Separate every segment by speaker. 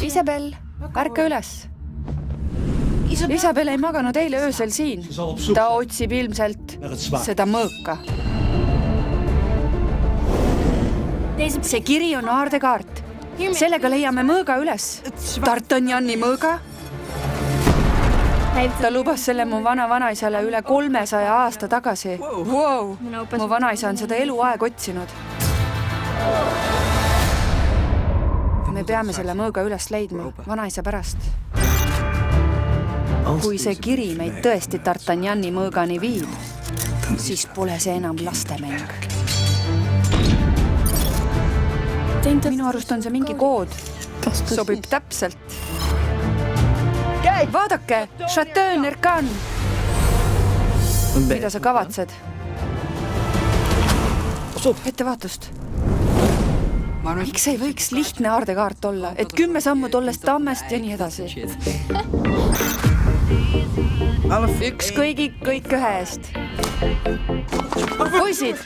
Speaker 1: Isabel, ärka üles. Isabel ei maganud eile öösel siin. Ta otsib ilmselt seda mõõka. See kiri on aardekaart. Sellega leiame mõõga üles. D'Artagnani mõõga. Ta lubas selle mu vanaisale üle 300 aasta tagasi. Wow. Mu vanaisa on seda eluaeg otsinud. Me peame selle mõõga üles leidma, vanaisa pärast. Kui see kiri meid tõesti D'Artagnani mõõgani viib, siis pole see enam lastemäng. Minu arust on see mingi kood. Sobib täpselt. Vaadake, Chateau Nercan. Mida sa kavatsed? Ettevaatust. Miks ei võiks lihtne aardekaart olla, et 10 sammu tollest tammest ja nii edasi? Üks kõigi kõik ühe eest.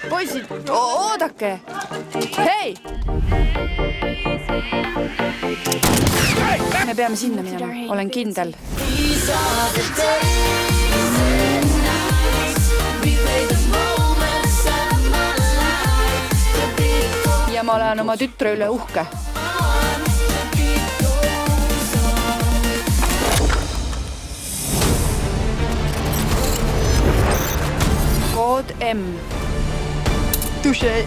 Speaker 1: Poisid, oodake! Hei! Me peame sinna minema, olen kindel. Ja ma olen oma tütre üle uhke. Kood M. Touché.